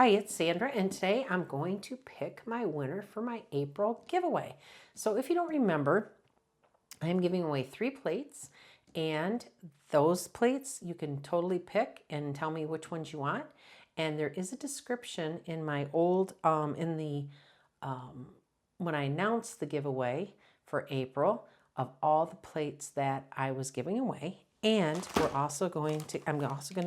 Hi, it's Sandra, and today I'm going to pick my winner for my April giveaway. So if you don't remember, I'm giving away 3 plates, and those plates you can totally pick and tell me which ones you want. And there is a description in my old, when I announced the giveaway for April, of all the plates that I was giving away. And I'm also going to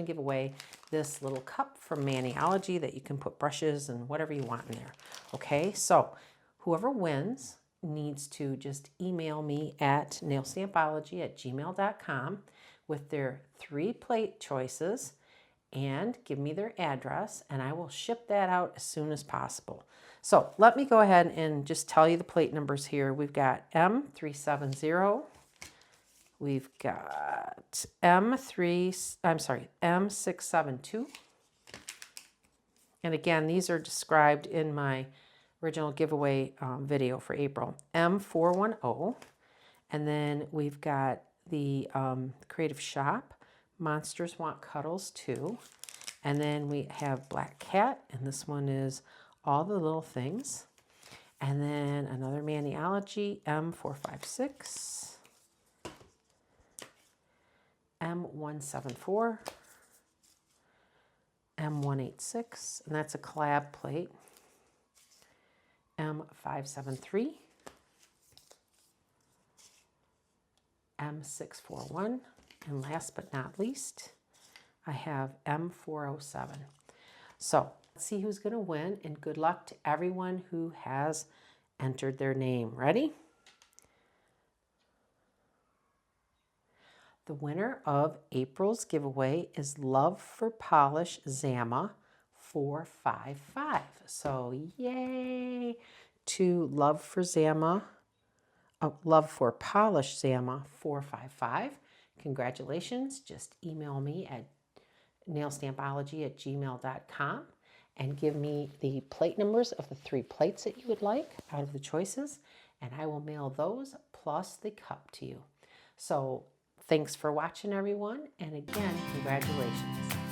give away this little cup from Maniology that you can put brushes and whatever you want in there. Okay, so whoever wins needs to just email me at nailstampology@gmail.com with their 3 plate choices and give me their address, and I will ship that out as soon as possible. So let me go ahead and just tell you the plate numbers here. We've got M370. We've got M672. And again, these are described in my original giveaway video for April. M410. And then we've got the Creative Shop. Monsters Want Cuddles too. And then we have Black Cat, and this one is All the Little Things. And then another Maniology, M456. M174, M186, and that's a collab plate, M573, M641, and last but not least, I have M407. So let's see who's going to win, and good luck to everyone who has entered their name. Ready? The winner of April's giveaway is Love for Polish Zama 455. So yay to Love for Polish Zama 455. Congratulations. Just email me at nailstampology@gmail.com and give me the plate numbers of the 3 plates that you would like out of the choices, and I will mail those plus the cup to you. So thanks for watching, everyone, and again, congratulations.